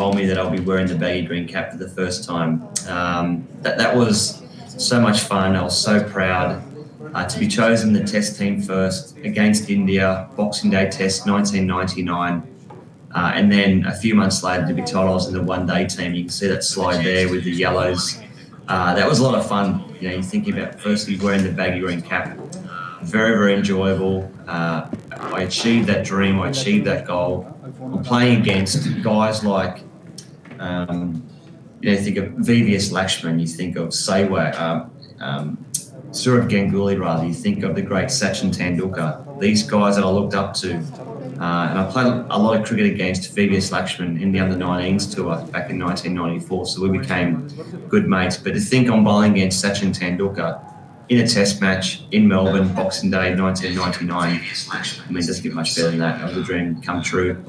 told me that I'll be wearing the baggy green cap for the first time. That was so much fun. I was so proud to be chosen the test team first against India, Boxing Day Test 1999. And then a few months later to be told I was in the one-day team. You can see that slide there with the yellows. That was a lot of fun. You're thinking about firstly wearing the baggy green cap. Very, very enjoyable. I achieved that dream. I achieved that goal. I'm playing against guys like, you think of VVS Lakshman, you think of Sehwag, Sourav Ganguly rather, you think of the great Sachin Tendulkar. These guys that I looked up to. And I played a lot of cricket against VVS Lakshman in the under-19s tour back in 1994, so we became good mates. But to think I'm bowling against Sachin Tendulkar in a test match in Melbourne, Boxing Day 1999, I mean, it doesn't get much better than that. That was a dream come true.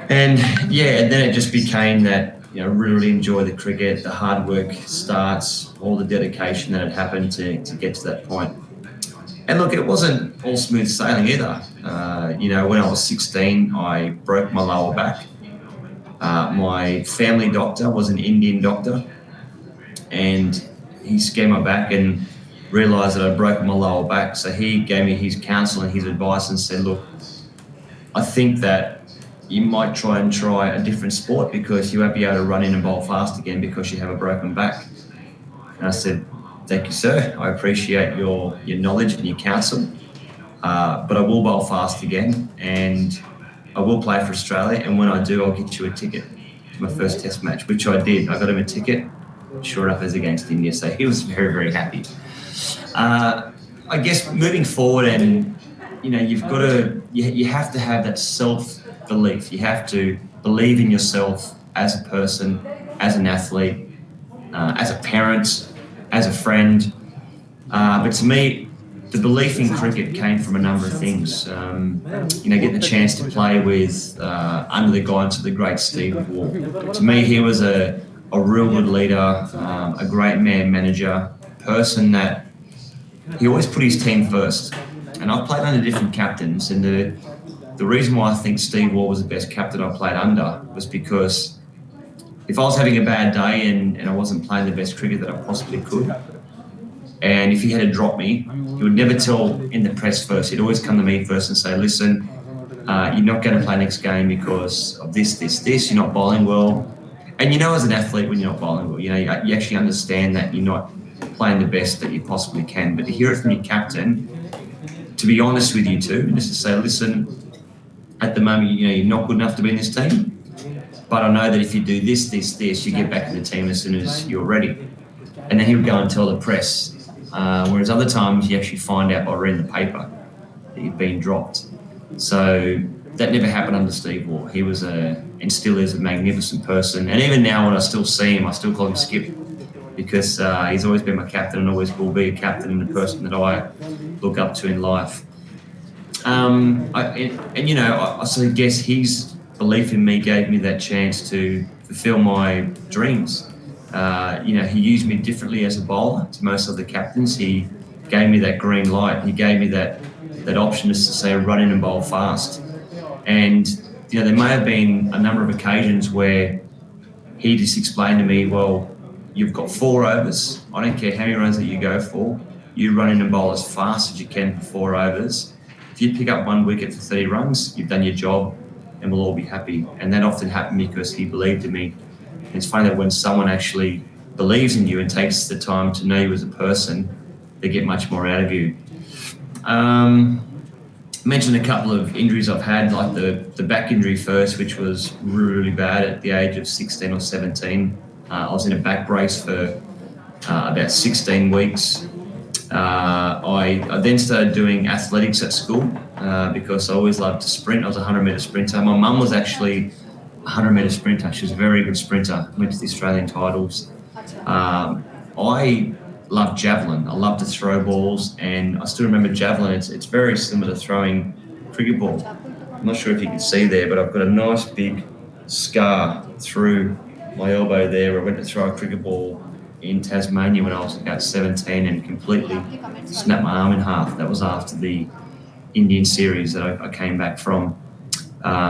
And then it just became that, really enjoy the cricket, the hard work starts, all the dedication that had happened to get to that point. And look, it wasn't all smooth sailing either. When I was 16, I broke my lower back. My family doctor was an Indian doctor, and he scanned my back and realised that I'd broken my lower back. So he gave me his counsel and his advice and said, look, I think that you might try a different sport because you won't be able to run in and bowl fast again because you have a broken back. And I said, thank you, sir. I appreciate your knowledge and your counsel, but I will bowl fast again and I will play for Australia. And when I do, I'll get you a ticket to my first test match, which I did. I got him a ticket. Sure enough, it was against India. So he was very, very happy. I guess moving forward and, you have to have that self-belief. You have to believe in yourself as a person, as an athlete, as a parent, as a friend. But to me, the belief in cricket came from a number of things. Getting the chance to play with, under the guidance of the great Steve Waugh. To me, he was a real good leader, a great manager, person that he always put his team first. And I've played under different captains, and the reason why I think Steve Waugh was the best captain I played under was because if I was having a bad day and I wasn't playing the best cricket that I possibly could, and if he had to drop me, he would never tell in the press first. He'd always come to me first and say, listen, you're not going to play next game because of this, you're not bowling well. And as an athlete when you're not bowling well, you actually understand that you're not playing the best that you possibly can. But to hear it from your captain, to be honest with you too, just to say, listen, at the moment, you're not good enough to be in this team, but I know that if you do this, you get back in the team as soon as you're ready. And then he would go and tell the press. Whereas other times you actually find out by reading the paper that you've been dropped. So that never happened under Steve Waugh. He was and still is a magnificent person. And even now when I still see him, I still call him Skip because he's always been my captain and always will be a captain and the person that I look up to in life. I sort of guess his belief in me gave me that chance to fulfill my dreams. He used me differently as a bowler to most of the captains. He gave me that green light. He gave me that option just to say run in and bowl fast. And, there may have been a number of occasions where he just explained to me, well, you've got 4 overs. I don't care how many runs that you go for. You run in and bowl as fast as you can for 4 overs. If you pick up 1 wicket for 30 runs, you've done your job and we'll all be happy. And that often happened because he believed in me. And it's funny that when someone actually believes in you and takes the time to know you as a person, they get much more out of you. I mentioned a couple of injuries I've had, like the back injury first, which was really, really bad at the age of 16 or 17. I was in a back brace for about 16 weeks. I then started doing athletics at school because I always loved to sprint. I was a 100-metre sprinter. My mum was actually a 100-metre sprinter. She was a very good sprinter. Went to the Australian titles. I love javelin. I love to throw balls, and I still remember javelin. It's very similar to throwing cricket ball. I'm not sure if you can see there, but I've got a nice big scar through my elbow there where I went to throw a cricket ball in Tasmania when I was about 17 and completely snapped my arm in half. That was after the Indian series that I came back from.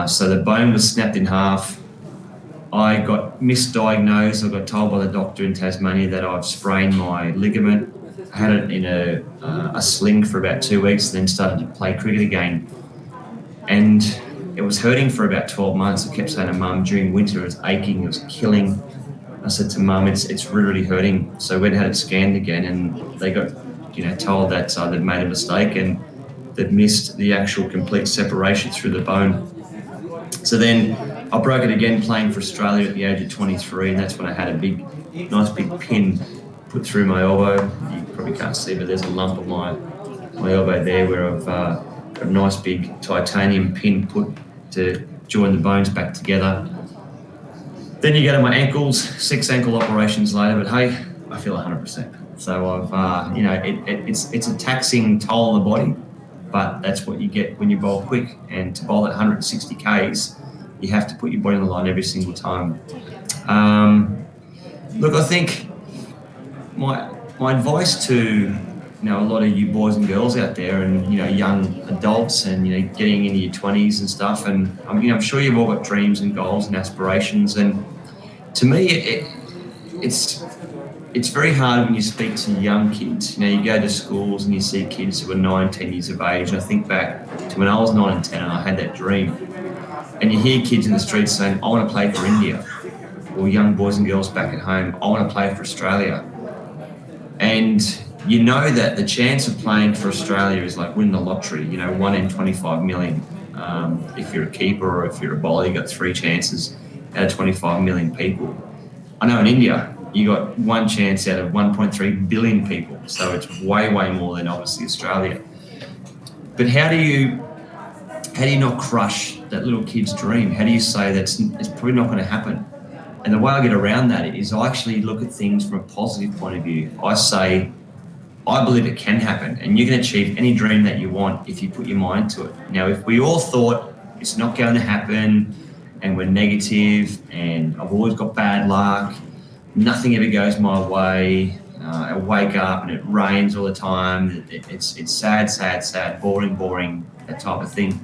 So the bone was snapped in half. I got misdiagnosed. I got told by the doctor in Tasmania that I've sprained my ligament. I had it in a sling for about 2 weeks, then started to play cricket again. And it was hurting for about 12 months. I kept saying to Mum, during winter it was aching, it was killing. I said to Mum, it's really hurting. So we went and had it scanned again, and they got told that they'd made a mistake and they'd missed the actual complete separation through the bone. So then I broke it again playing for Australia at the age of 23, and that's when I had a nice big pin put through my elbow. You probably can't see, but there's a lump on my elbow there where I've got a nice big titanium pin put to join the bones back together. Then you go to my ankles, 6 ankle operations later, but hey, I feel 100%. So I've, it's a taxing toll on the body, but that's what you get when you bowl quick. And to bowl at 160 Ks, you have to put your body on the line every single time. Look, I think my advice to a lot of you boys and girls out there, and young adults, and getting into your 20s and stuff, and I'm sure you've all got dreams and goals and aspirations. And to me, it's very hard when you speak to young kids. You go to schools and you see kids who are 9, 10 years of age. And I think back to when I was 9 and 10 and I had that dream. And you hear kids in the streets saying, I want to play for India. Or young boys and girls back at home, I want to play for Australia. And you know that the chance of playing for Australia is like winning the lottery, 1 in 25 million. If you're a keeper or if you're a bowler, you've got 3 chances out of 25 million people. I know in India, you got 1 chance out of 1.3 billion people. So it's way, way more than obviously Australia. But how do you not crush that little kid's dream? How do you say it's probably not going to happen? And the way I get around that is I actually look at things from a positive point of view. I say, I believe it can happen, and you can achieve any dream that you want if you put your mind to it. Now, if we all thought it's not going to happen and we're negative and I've always got bad luck, nothing ever goes my way, I wake up and it rains all the time, it's sad, boring, that type of thing.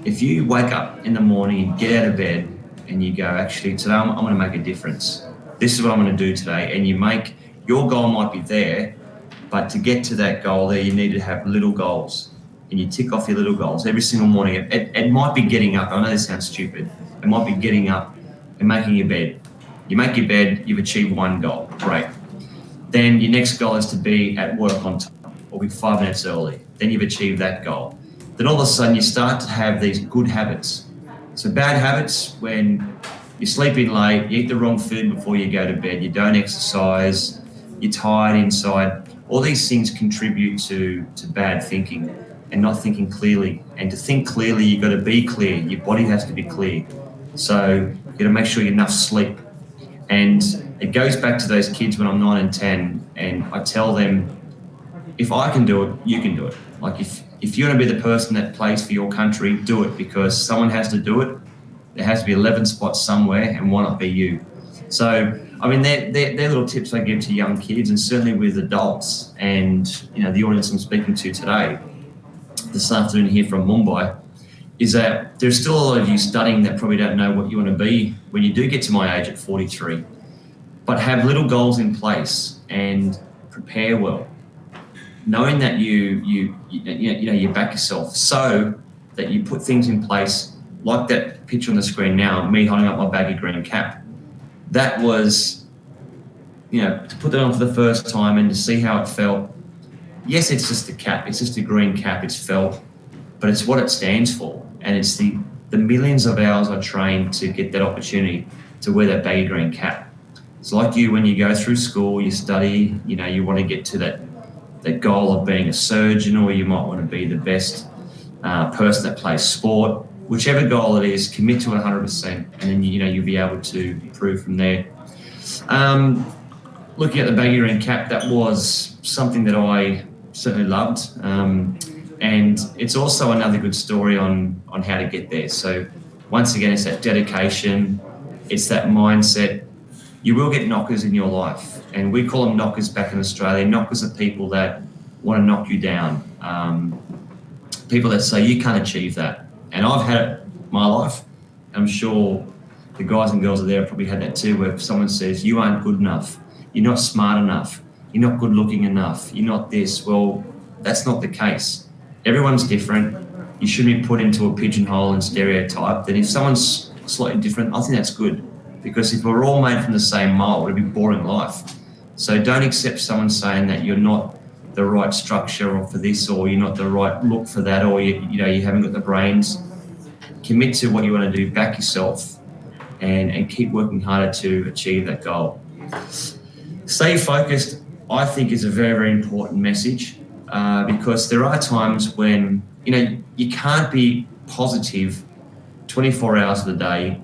If you wake up in the morning and get out of bed and you go, actually, today I'm going to make a difference. This is what I'm going to do today. And your goal might be there, but to get to that goal there, you need to have little goals. And you tick off your little goals every single morning. It might be getting up. I know this sounds stupid. It might be getting up and making your bed. You make your bed, you've achieved 1 goal. Great. Then your next goal is to be at work on time or be 5 minutes early. Then you've achieved that goal. Then all of a sudden you start to have these good habits. So bad habits, when you sleep in late, you eat the wrong food before you go to bed, you don't exercise, you're tired inside. All these things contribute to bad thinking and not thinking clearly. And to think clearly, you've got to be clear. Your body has to be clear. So you've got to make sure you get enough sleep. And it goes back to those kids when I'm 9 and 10, and I tell them, if I can do it, you can do it. Like if you want to be the person that plays for your country, do it, because someone has to do it. There has to be 11 spots somewhere, and why not be you? So, I mean, they're little tips I give to young kids, and certainly with adults. And, the audience I'm speaking to today, this afternoon here from Mumbai, is that there's still a lot of you studying that probably don't know what you want to be when you do get to my age at 43. But have little goals in place and prepare well, knowing that you back yourself, so that you put things in place like that picture on the screen now, me holding up my baggy green cap. That was, to put that on for the first time and to see how it felt. Yes, it's just a cap, it's just a green cap, it's felt, but it's what it stands for. And it's the millions of hours I trained to get that opportunity to wear that baggy green cap. It's like you, when you go through school, you study, you want to get to that goal of being a surgeon, or you might want to be the best person that plays sport. Whichever goal it is, commit to it 100%, and then you'll be able to improve from there. Looking at the baggy green cap, that was something that I certainly loved, and it's also another good story on how to get there. So once again, it's that dedication, it's that mindset. You will get knockers in your life, and we call them knockers back in Australia. Knockers are people that want to knock you down, people that say you can't achieve that. And I've had it my life. I'm sure the guys and girls are there have probably had that too, where if someone says, you aren't good enough, you're not smart enough, you're not good looking enough, you're not this. Well, that's not the case. Everyone's different. You shouldn't be put into a pigeonhole and stereotyped. And if someone's slightly different, I think that's good. Because if we're all made from the same mold, it'd be boring life. So don't accept someone saying that you're not the right structure or for this, or you're not the right look for that, or you haven't got the brains. Commit to what you want to do, back yourself, and keep working harder to achieve that goal. Stay focused, I think, is a very, very important message, because there are times when you can't be positive 24 hours of the day.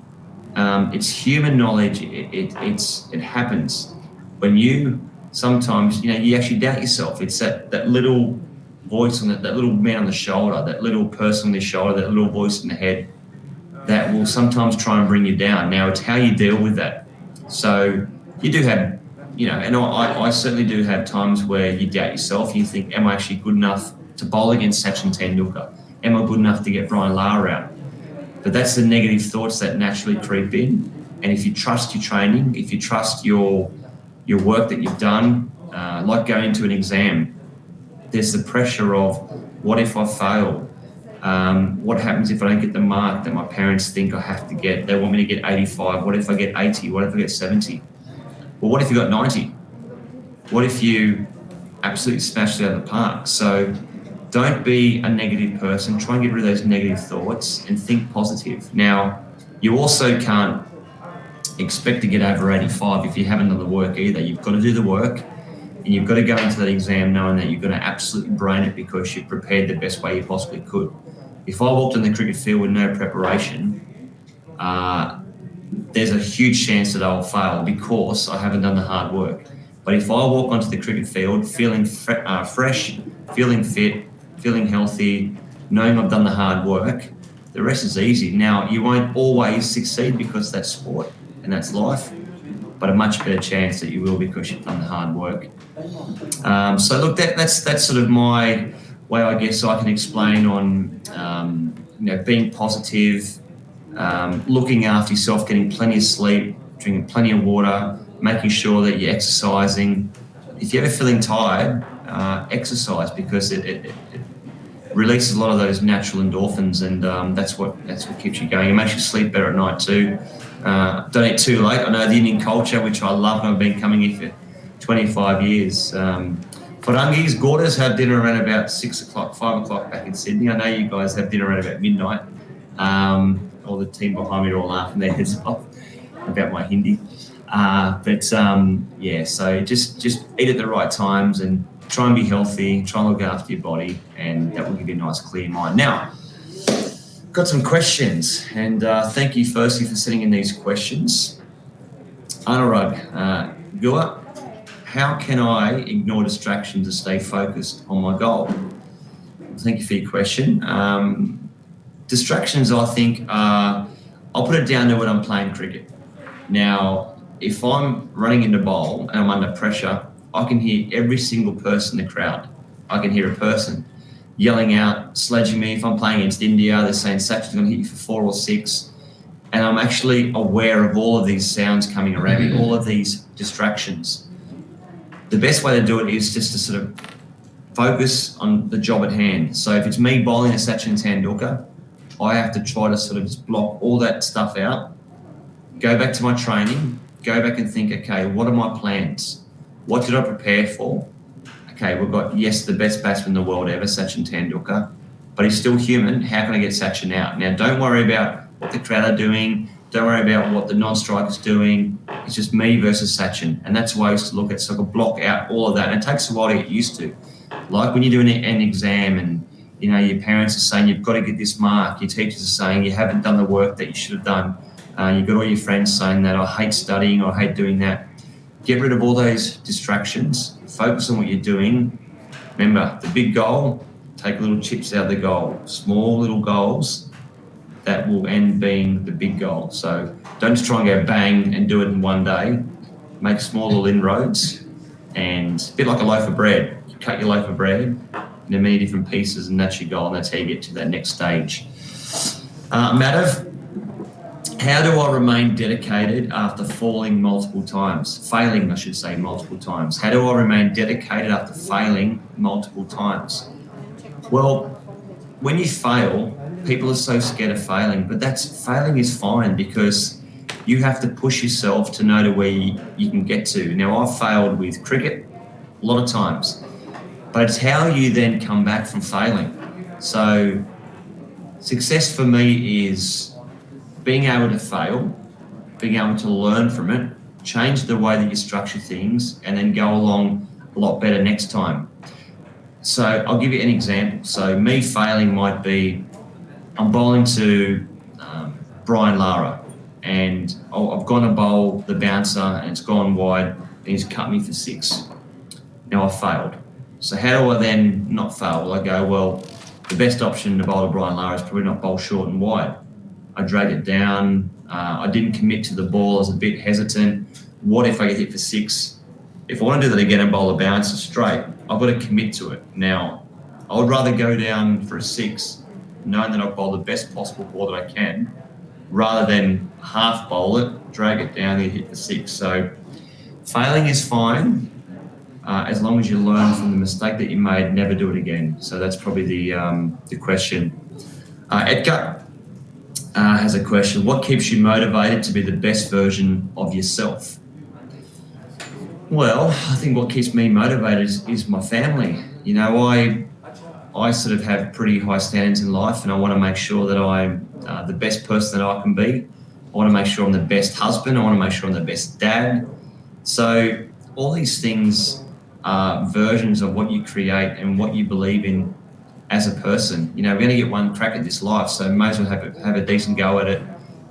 It's human knowledge. It happens when you sometimes you actually doubt yourself. It's that little voice on that little man on the shoulder, that little person on the shoulder, that little voice in the head that will sometimes try and bring you down. Now it's how you deal with that. So you do have, and I certainly do have times where you doubt yourself. You think, am I actually good enough to bowl against Sachin Tendulkar? Am I good enough to get Brian Lara out? But that's the negative thoughts that naturally creep in. And if you trust your training, if you trust your work that you've done, like going into an exam, there's the pressure of, what if I fail? What happens if I don't get the mark that my parents think I have to get? They want me to get 85. What if I get 80? What if I get 70? Well, what if you got 90? What if you absolutely smashed it out of the park? So don't be a negative person. Try and get rid of those negative thoughts and think positive. Now, you also can't expect to get over 85 if you haven't done the work either. You've got to do the work, and you've got to go into that exam knowing that you're going to absolutely brain it because you've prepared the best way you possibly could. If I walked on the cricket field with no preparation, there's a huge chance that I'll fail because I haven't done the hard work. But if I walk onto the cricket field feeling fresh, feeling fit, feeling healthy, knowing I've done the hard work, the rest is easy. Now, you won't always succeed because that's sport and that's life, but a much better chance that you will because you've done the hard work. So look, that's sort of my way, I guess, I can explain on being positive, looking after yourself, getting plenty of sleep, drinking plenty of water, making sure that you're exercising. If you're ever feeling tired, exercise, because it releases a lot of those natural endorphins, and that's what keeps you going. It makes you sleep better at night too. Don't eat too late. I know the Indian culture, which I love, and I've been coming here for 25 years. Farangis, Gordas have dinner around about 6 o'clock, 5 o'clock back in Sydney. I know you guys have dinner around about midnight. All the team behind me are all laughing their heads off about my Hindi. So just eat at the right times and try and be healthy, try and look after your body, and that will give you a nice clear mind. Now, got some questions, and thank you firstly for sending in these questions. Anurag, Gua, how can I ignore distractions to stay focused on my goal? Thank you for your question. Distractions, I think, I'll put it down to when I'm playing cricket. Now, if I'm running into bowl and I'm under pressure, I can hear every single person in the crowd. I can hear a person yelling out, sledging me. If I'm playing against India, they're saying Sachin's going to hit you for 4 or 6. And I'm actually aware of all of these sounds coming around me, all of these distractions. The best way to do it is just to sort of focus on the job at hand. So if it's me bowling a Sachin Tendulkar, I have to try to sort of just block all that stuff out, go back to my training, go back and think, okay, what are my plans? What did I prepare for? Okay, we've got, yes, the best batsman in the world ever, Sachin Tendulkar, but he's still human. How can I get Sachin out? Now, don't worry about what the crowd are doing. Don't worry about what the non-striker's doing. It's just me versus Sachin. And that's why I used to look at, so I could block out all of that. And it takes a while to get used to. Like when you're doing an exam and, your parents are saying you've got to get this mark. Your teachers are saying you haven't done the work that you should have done. You've got all your friends saying that I hate studying or I hate doing that. Get rid of all those distractions. Focus on what you're doing. Remember, the big goal, take little chips out of the goal. Small little goals that will end being the big goal. So don't just try and go bang and do it in one day. Make small little inroads, and a bit like a loaf of bread. You cut your loaf of bread into many different pieces, and that's your goal, and that's how you get to that next stage. Madhav, How do I remain dedicated after failing, I should say, multiple times? How do I remain dedicated after failing multiple times? Well, when you fail, people are so scared of failing, but failing is fine because you have to push yourself to know to where you can get to. Now, I've failed with cricket a lot of times, but it's how you then come back from failing. So success for me is being able to fail, being able to learn from it, change the way that you structure things, and then go along a lot better next time. So I'll give you an example. So me failing might be, I'm bowling to Brian Lara, and I've gone to bowl the bouncer and it's gone wide and he's cut me for 6. Now I've failed. So how do I then not fail? Well, I go, well, the best option to bowl to Brian Lara is probably not bowl short and wide. I dragged it down. I didn't commit to the ball. I was a bit hesitant. What if I get hit for 6? If I want to do that again and bowl a bouncer straight, I've got to commit to it. Now, I would rather go down for a 6, knowing that I've bowled the best possible ball that I can, rather than half bowl it, drag it down and hit for 6. So failing is fine, as long as you learn from the mistake that you made, never do it again. So that's probably the question. Edgar has a question. What keeps you motivated to be the best version of yourself? Well, I think what keeps me motivated is my family. You know, I sort of have pretty high standards in life, and I want to make sure that I'm the best person that I can be. I want to make sure I'm the best husband. I want to make sure I'm the best dad. So all these things are versions of what you create and what you believe in as a person. You know, we're going to get one crack at this life, so may as well have a decent go at it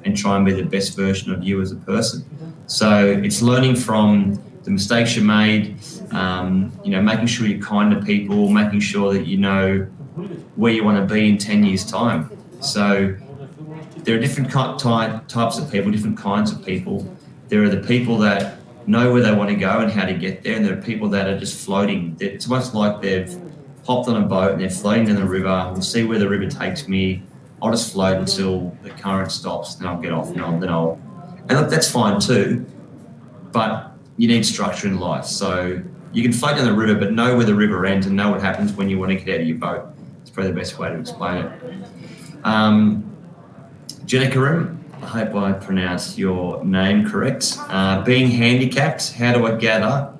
and try and be the best version of you as a person. So it's learning from the mistakes you made, you know, making sure you're kind to people, making sure that you know where you want to be in 10 years' time. So there are different types of people, different kinds of people. There are the people that know where they want to go and how to get there, and there are people that are just floating. It's almost like they've hopped on a boat and they're floating down the river. We'll see where the river takes me. I'll just float until the current stops, then I'll get off, and look, that's fine too, but you need structure in life. So you can float down the river, but know where the river ends and know what happens when you want to get out of your boat. It's probably the best way to explain it. Jenikarim, I hope I pronounced your name correct. Being handicapped, how do I gather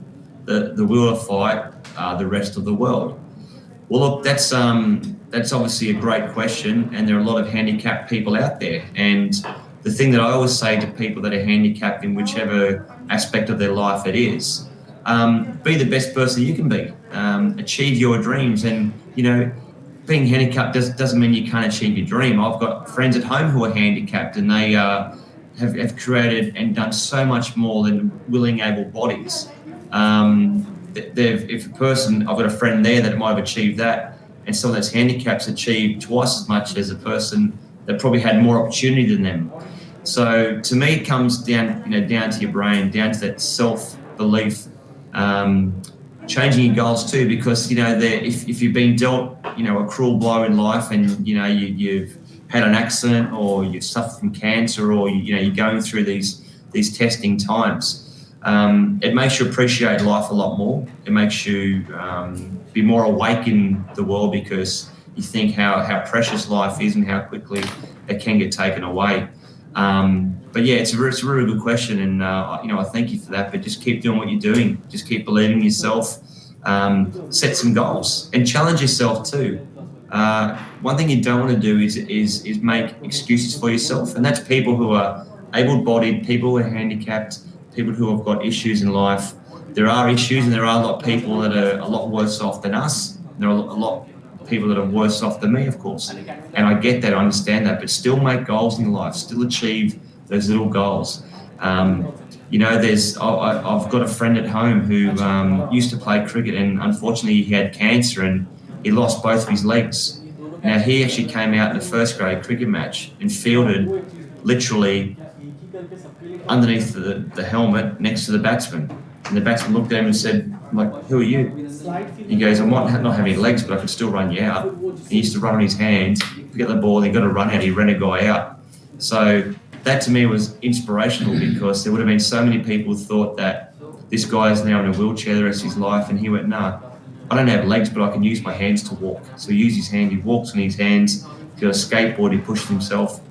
the will to fight the rest of the world? Well, look, that's obviously a great question, and there are a lot of handicapped people out there. And the thing that I always say to people that are handicapped in whichever aspect of their life it is, be the best person you can be, achieve your dreams. And, you know, being handicapped doesn't mean you can't achieve your dream. I've got friends at home who are handicapped, and they have created and done so much more than willing, able bodies. If a person, I've got a friend there that might have achieved that, and someone that's handicapped's achieved twice as much as a person that probably had more opportunity than them. So to me, it comes down to your brain, down to that self-belief, changing your goals too, because, you know, if you've been dealt, you know, a cruel blow in life, and, you know, you've had an accident, or you've suffered from cancer, or, you know, you're going through these testing times, it makes you appreciate life a lot more. It makes you be more awake in the world, because you think how precious life is and how quickly it can get taken away. But yeah, it's a really good question, and you know, I thank you for that. But just keep doing what you're doing. Just keep believing in yourself. Set some goals and challenge yourself too. One thing you don't want to do is make excuses for yourself, and that's people who are able-bodied, people who are handicapped, people who have got issues in life. There are issues, and there are a lot of people that are a lot worse off than us. There are a lot of people that are worse off than me, of course. And I get that, I understand that, but still make goals in life, still achieve those little goals. You know, I've got a friend at home who used to play cricket, and unfortunately he had cancer and he lost both of his legs. Now, he actually came out in a first grade cricket match and fielded literally underneath the helmet next to the batsman. And the batsman looked at him and said, like, "Who are you?" He goes, "I might not have any legs, but I could still run you out." He used to run on his hands, pick up the ball, and he got a run out. He ran a guy out. So that to me was inspirational, because there would have been so many people who thought that this guy is now in a wheelchair the rest of his life, and he went, no, I don't have legs, but I can use my hands to walk. So he used his hand, he walks on his hands, he got a skateboard, he pushed himself.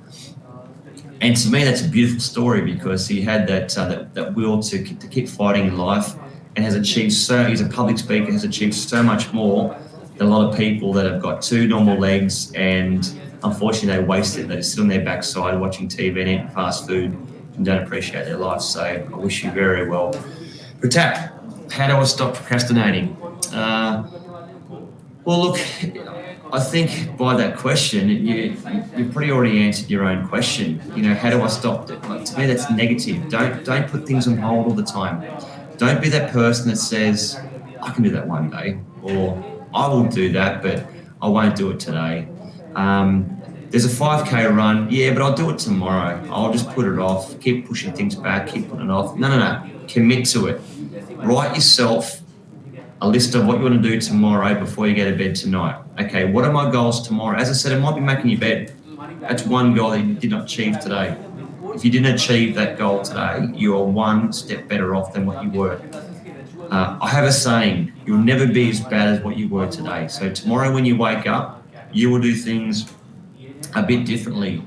And to me, that's a beautiful story, because he had that will to keep fighting in life, and has achieved he's a public speaker, has achieved so much more than a lot of people that have got two normal legs, and unfortunately they waste it. They just sit on their backside watching TV and eating fast food and don't appreciate their life. So I wish you very well. Pratap, how do I stop procrastinating? Well, look, I think by that question, you've pretty already answered your own question. How do I stop it? Like, to me, that's negative. Don't put things on hold all the time. Don't be that person that says, I can do that one day, or I will do that, but I won't do it today. There's a 5K run, yeah, but I'll do it tomorrow. I'll just put it off, keep pushing things back, keep putting it off. No. Commit to it. Write yourself a list of what you want to do tomorrow before you go to bed tonight. Okay, what are my goals tomorrow? As I said, it might be making your bed. That's one goal that you did not achieve today. If you didn't achieve that goal today, you are one step better off than what you were. I have a saying, you'll never be as bad as what you were today. So tomorrow when you wake up, you will do things a bit differently.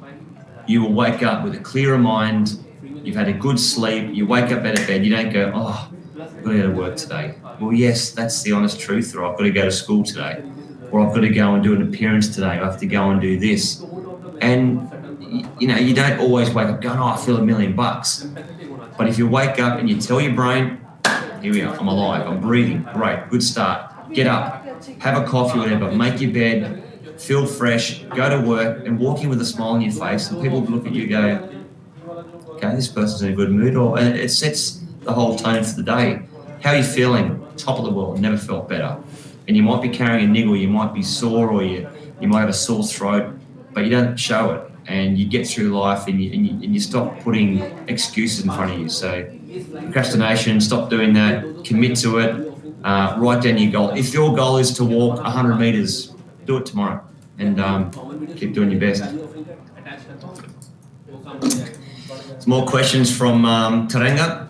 You will wake up with a clearer mind, you've had a good sleep, you wake up out of bed, you don't go, oh, I've got to go to work today. Well, yes, that's the honest truth, or I've got to go to school today, or I've got to go and do an appearance today, I have to go and do this. And, you don't always wake up going, oh, I feel $1 million. But if you wake up and you tell your brain, here we are, I'm alive, I'm breathing, great, good start, get up, have a coffee, whatever, make your bed, feel fresh, go to work, and walk in with a smile on your face, and people look at you and go, okay, this person's in a good mood, and it sets the whole tone for the day. How are you feeling? Top of the world, never felt better. And you might be carrying a niggle, you might be sore, or you might have a sore throat, but you don't show it, and you get through life, and you stop putting excuses in front of you. So procrastination, stop doing that, commit to it, write down your goal. If your goal is to walk 100 metres, do it tomorrow, and keep doing your best. Some more questions from Tarenga.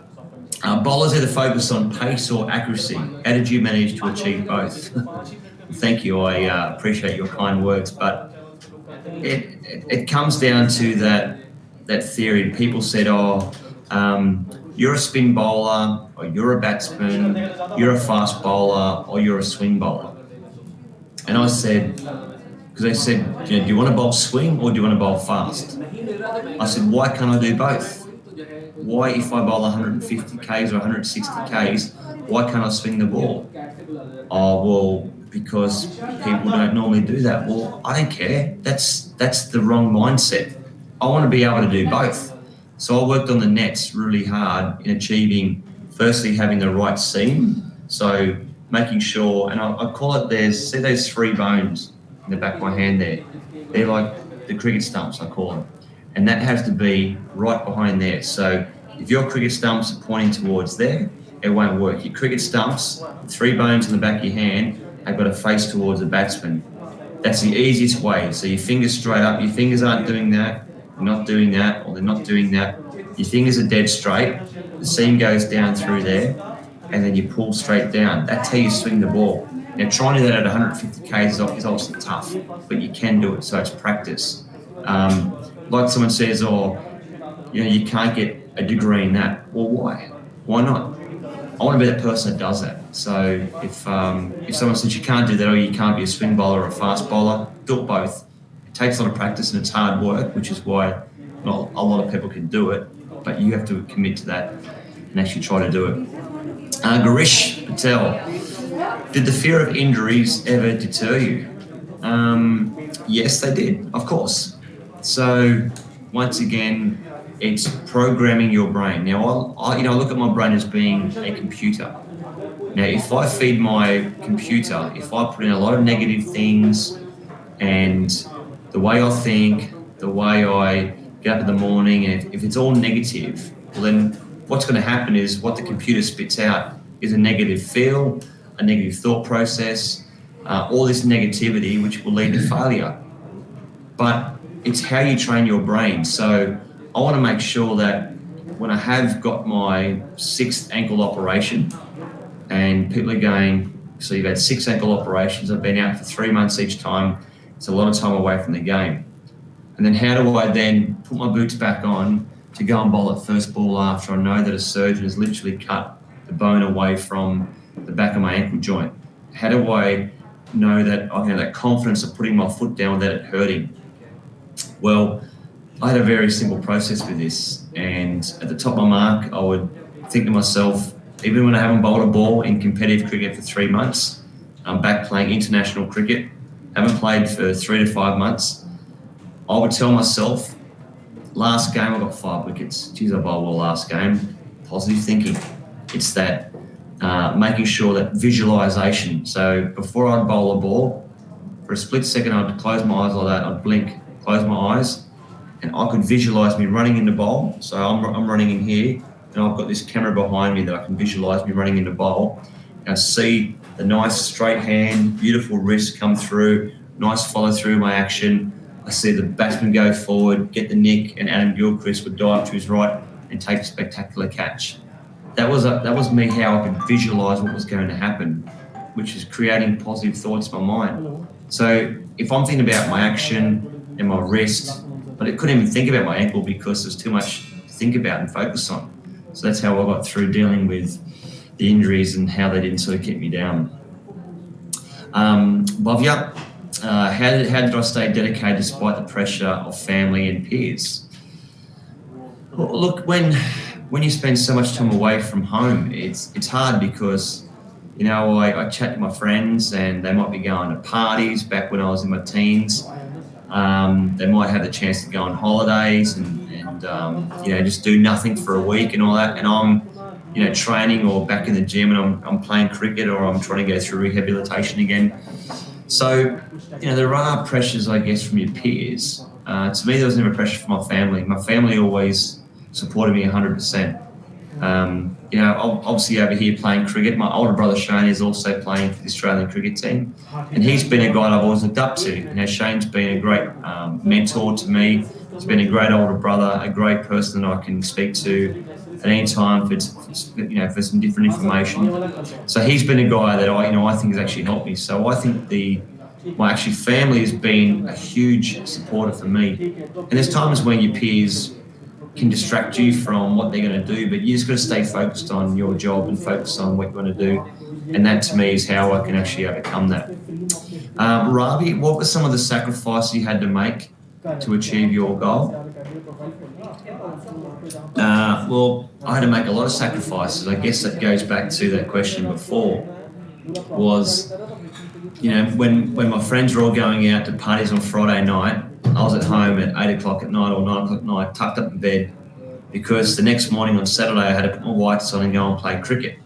Bowlers either focus on pace or accuracy. How did you manage to achieve both? Thank you, I appreciate your kind words, but it comes down to that theory. People said, you're a spin bowler, or you're a batsman, you're a fast bowler, or you're a swing bowler. And I said, because they said, do you want to bowl swing or do you want to bowl fast? I said, why can't I do both? Why, if I bowl 150 Ks or 160 Ks, why can't I swing the ball? Oh, well, because people don't normally do that. Well, I don't care. That's the wrong mindset. I want to be able to do both. So I worked on the nets really hard in achieving, firstly, having the right seam. So making sure, and I call it, see those three bones in the back of my hand there? They're like the cricket stumps, I call them. And that has to be right behind there. So if your cricket stumps are pointing towards there, it won't work. Your cricket stumps, the three bones in the back of your hand, have got to face towards the batsman. That's the easiest way. So your fingers straight up, your fingers aren't doing that, you're not doing that, or they're not doing that. Your fingers are dead straight, the seam goes down through there, and then you pull straight down. That's how you swing the ball. Now, trying to do that at 150 Ks is obviously tough, but you can do it, so it's practice. Like someone says, you can't get a degree in that. Well, why? Why not? I want to be the person that does that. So if someone says you can't do that, or you can't be a swing bowler or a fast bowler, do it both. It takes a lot of practice and it's hard work, which is why not a lot of people can do it, but you have to commit to that and actually try to do it. Garish Patel, did the fear of injuries ever deter you? Yes, they did, of course. So once again, it's programming your brain. Now, I look at my brain as being a computer. Now, if I feed my computer, if I put in a lot of negative things, and the way I think, the way I get up in the morning, and if it's all negative, well then what's going to happen is what the computer spits out is a negative feel, a negative thought process, all this negativity, which will lead to failure. But it's how you train your brain. So I want to make sure that when I have got my 6th ankle operation, and people are going, so you've had 6 ankle operations, I've been out for 3 months each time, it's a lot of time away from the game. And then how do I then put my boots back on to go and bowl at first ball after I know that a surgeon has literally cut the bone away from the back of my ankle joint? How do I know that I have that confidence of putting my foot down without it hurting? Well, I had a very simple process with this, and at the top of my mark, I would think to myself, even when I haven't bowled a ball in competitive cricket for 3 months, I'm back playing international cricket, haven't played for 3 to 5 months, I would tell myself, last game I got 5 wickets. Geez, I bowled well last game. Positive thinking. It's that making sure that visualization. So before I'd bowl a ball, for a split second I'd close my eyes like that, I'd blink, close my eyes, and I could visualize me running in the bowl. So I'm running in here, and I've got this camera behind me that I can visualize me running in the bowl. And I see the nice straight hand, beautiful wrist come through, nice follow through my action. I see the batsman go forward, get the nick, and Adam Gilchrist would dive to his right and take a spectacular catch. That was me, how I could visualise what was going to happen, which is creating positive thoughts in my mind. So if I'm thinking about my action and my wrist, but I couldn't even think about my ankle because there's too much to think about and focus on. So that's how I got through dealing with the injuries and how they didn't sort of keep me down. Bhavya, how did I stay dedicated despite the pressure of family and peers? Well, look, when you spend so much time away from home, it's hard because, you know, I chat to my friends and they might be going to parties back when I was in my teens. They might have the chance to go on holidays and you know, just do nothing for a week and all that. And I'm, you know, training or back in the gym and I'm playing cricket or I'm trying to go through rehabilitation again. So, you know, there are pressures, I guess, from your peers. To me, there was never pressure from my family. My family always supported me 100%. You know, obviously over here playing cricket, my older brother Shane is also playing for the Australian cricket team, and he's been a guy I've always looked up to. You know, Shane's been a great mentor to me. He's been a great older brother, a great person that I can speak to at any time for some different information. So he's been a guy that I think has actually helped me. So I think my family has been a huge supporter for me. And there's times when your peers can distract you from what they're going to do, but you just got to stay focused on your job and focus on what you're going to do. And that to me is how I can actually overcome that. Ravi, what were some of the sacrifices you had to make to achieve your goal? Well, I had to make a lot of sacrifices. I guess that goes back to that question before, was, you know, when my friends were all going out to parties on Friday night, I was at home at 8 o'clock at night or 9 o'clock at night, tucked up in bed, because the next morning on Saturday I had to put my whites on and go and play cricket.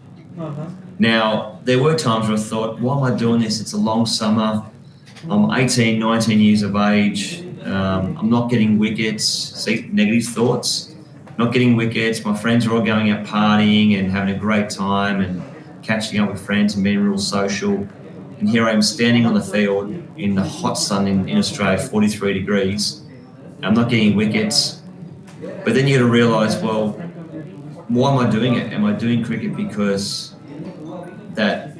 Now, there were times where I thought, why am I doing this? It's a long summer. I'm 18, 19 years of age. I'm not getting wickets. See, negative thoughts. Not getting wickets. My friends are all going out partying and having a great time and catching up with friends and being real social. And here I am standing on the field in the hot sun in Australia, 43 degrees. I'm not getting wickets. But then you got to realise, well, why am I doing it? Am I doing cricket because that,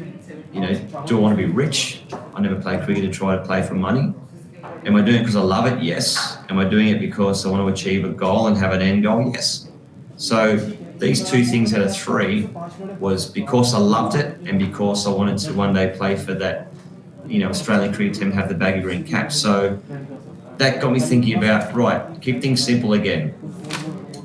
you know, do I want to be rich? I never played cricket to try to play for money. Am I doing it because I love it? Yes. Am I doing it because I want to achieve a goal and have an end goal? Yes. So these 2 things out of 3 was because I loved it and because I wanted to one day play for that, you know, Australian cricket team, have the baggy green cap. So that got me thinking about, right, keep things simple again.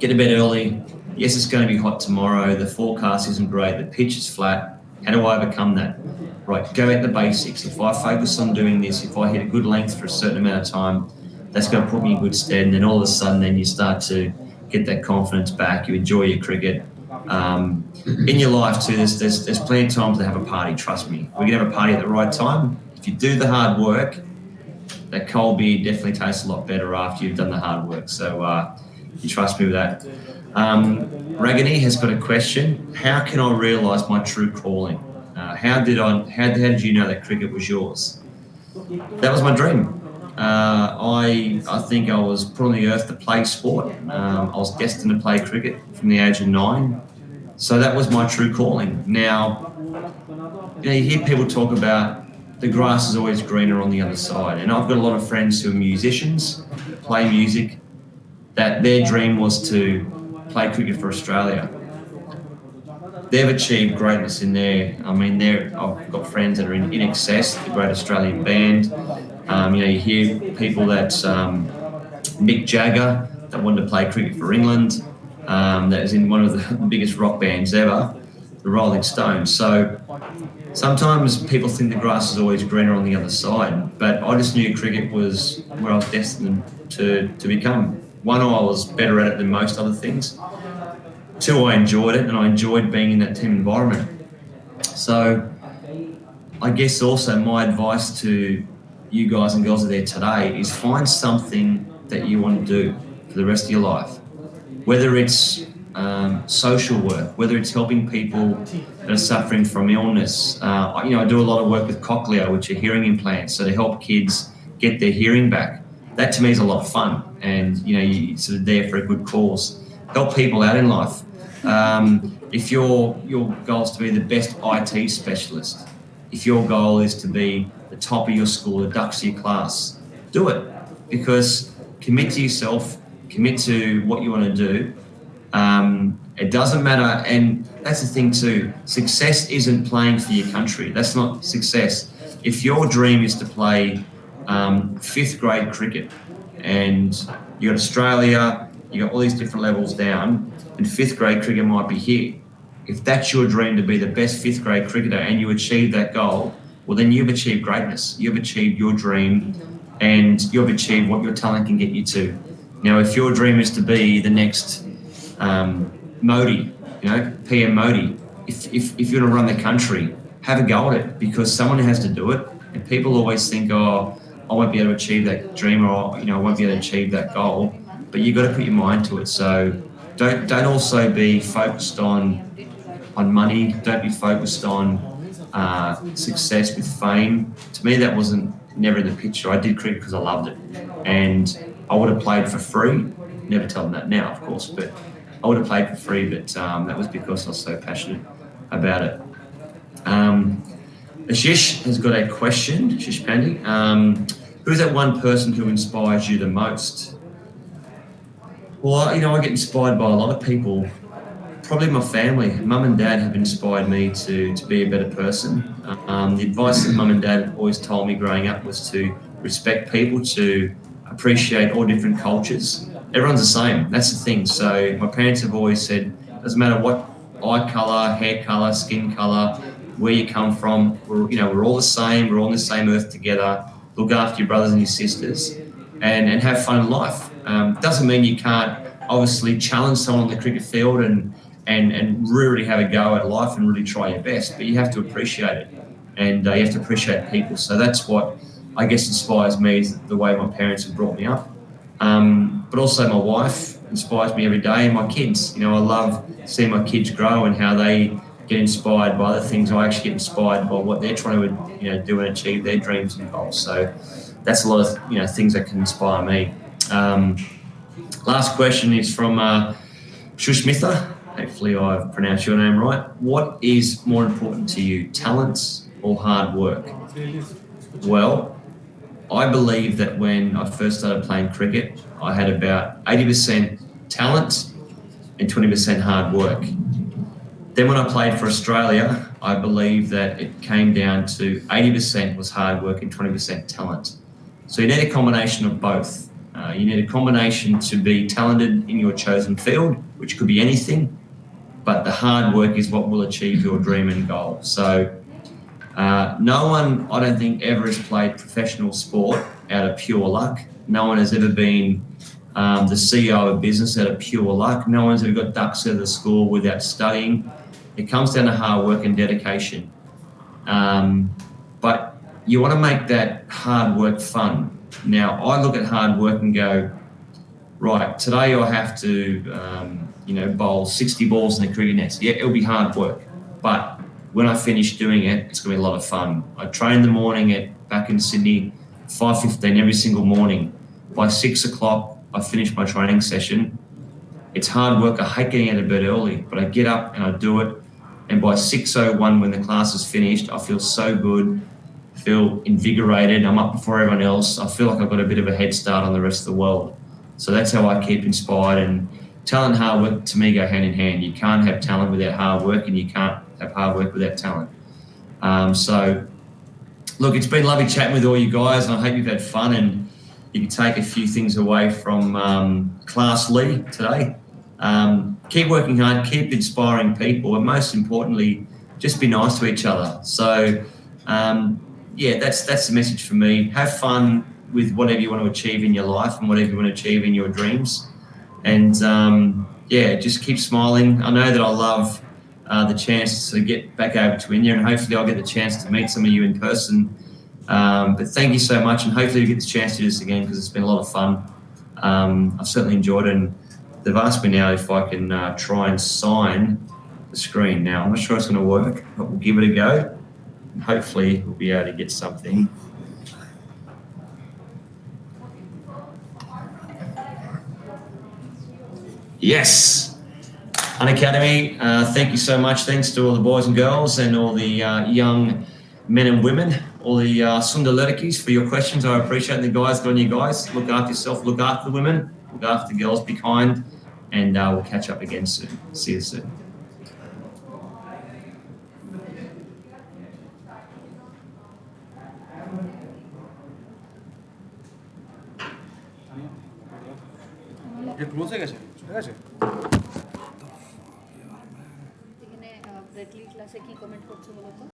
Get to bed early. Yes, it's going to be hot tomorrow. The forecast isn't great. The pitch is flat. How do I overcome that? Right, go at the basics. If I focus on doing this, if I hit a good length for a certain amount of time, that's going to put me in good stead. And then all of a sudden, then you start to get that confidence back. You enjoy your cricket. In your life too, there's plenty of times to have a party. Trust me, we can have a party at the right time. If you do the hard work, that cold beer definitely tastes a lot better after you've done the hard work. So you trust me with that. Ragini has got a question. How can I realise my true calling? How did you know that cricket was yours? That was my dream. I think I was put on the earth to play sport. I was destined to play cricket from the age of 9. So that was my true calling. Now, you hear people talk about the grass is always greener on the other side. And I've got a lot of friends who are musicians, play music, that their dream was to play cricket for Australia. They've achieved greatness in there. I mean, I've got friends that are in Excess, the great Australian band. You hear people that Mick Jagger that wanted to play cricket for England. That is in one of the biggest rock bands ever, the Rolling Stones. So sometimes people think the grass is always greener on the other side, but I just knew cricket was where I was destined to become. One, I was better at it than most other things. 2, I enjoyed it, and I enjoyed being in that team environment. So I guess also my advice to you guys and girls that are there today is find something that you want to do for the rest of your life. Whether it's social work, whether it's helping people that are suffering from illness. I do a lot of work with Cochlear, which are hearing implants, so to help kids get their hearing back. That to me is a lot of fun, and you're sort of there for a good cause. Help people out in life. If your goal is to be the best IT specialist, if your goal is to be the top of your school, the dux of your class, do it, because commit to yourself, commit to what you want to do. It doesn't matter, and that's the thing too. Success isn't playing for your country. That's not success. If your dream is to play 5th grade cricket, and you got Australia, you got all these different levels down, and 5th grade cricket might be here. If that's your dream to be the best 5th grade cricketer and you achieve that goal, well then you've achieved greatness. You've achieved your dream, and you've achieved what your talent can get you to. Now, if your dream is to be the next Modi, PM Modi, if you're going to run the country, have a go at it, because someone has to do it. And people always think, oh, I won't be able to achieve that dream, or I won't be able to achieve that goal. But you've got to put your mind to it. So don't also be focused on money. Don't be focused on success with fame. To me, that wasn't never in the picture. I did cricket because I loved it, and I would have played for free. Never tell them that now, of course, but I would have played for free. But that was because I was so passionate about it. Ashish has got a question. Ashish Pandey. Who's that one person who inspires you the most? Well, I get inspired by a lot of people. Probably my family. Mum and Dad have inspired me to be a better person. The advice that Mum and Dad always told me growing up was to respect people, to appreciate all different cultures. Everyone's the same. That's the thing. So my parents have always said, doesn't matter what eye colour, hair colour, skin colour, where you come from, we're all the same. We're all on the same earth together. Look after your brothers and your sisters, and have fun in life. Doesn't mean you can't obviously challenge someone on the cricket field and really have a go at life and really try your best, but you have to appreciate it, and you have to appreciate people. So that's what I guess inspires me, is the way my parents have brought me up. But also my wife inspires me every day, and my kids. I love seeing my kids grow and how they get inspired by other things. I actually get inspired by what they're trying to do and achieve their dreams and goals. So that's a lot of things that can inspire me. Last question is from Shushmitha. Hopefully I've pronounced your name right. What is more important to you, talents or hard work? Well, I believe that when I first started playing cricket, I had about 80% talent and 20% hard work. Then when I played for Australia, I believe that it came down to 80% was hard work and 20% talent. So you need a combination of both. You need a combination to be talented in your chosen field, which could be anything, but the hard work is what will achieve your dream and goal. So no one, I don't think, ever has played professional sport out of pure luck. No one has ever been the CEO of a business out of pure luck. No one's ever got ducks out of the school without studying. It comes down to hard work and dedication. But you want to make that hard work fun. Now, I look at hard work and go, right, today I have to, bowl 60 balls in the cricket nets. Yeah, it'll be hard work. But when I finish doing it, it's going to be a lot of fun. I train in the morning back in Sydney, 5:15 every single morning. By 6 o'clock, I finish my training session. It's hard work. I hate getting out of bed early, but I get up and I do it. And by 6:01, when the class is finished, I feel so good, feel invigorated. I'm up before everyone else. I feel like I've got a bit of a head start on the rest of the world. So that's how I keep inspired. And talent and hard work, to me, go hand in hand. You can't have talent without hard work, and you can't have hard work without talent. So, look, it's been lovely chatting with all you guys, and I hope you've had fun and you can take a few things away from Class Lee today. Keep working hard, keep inspiring people, and most importantly, just be nice to each other. So, that's the message for me. Have fun with whatever you want to achieve in your life and whatever you want to achieve in your dreams. And, just keep smiling. I know that I love the chance to get back over to India, and hopefully I'll get the chance to meet some of you in person. But thank you so much, and hopefully we get the chance to do this again because it's been a lot of fun. I've certainly enjoyed it, and they've asked me now if I can try and sign the screen. Now, I'm not sure it's going to work, but we'll give it a go. And hopefully we'll be able to get something. Yes! Unacademy, thank you so much. Thanks to all the boys and girls and all the young men and women, all the Sundalerikis for your questions. I appreciate the guys. Good on you guys. Look after yourself, look after the women, look after the girls, be kind, and we'll catch up again soon. See you soon. Close হয়ে গেছে ঠিক আছে এখানে ব্রেকলি ক্লাসে কি comment করছো বলো তো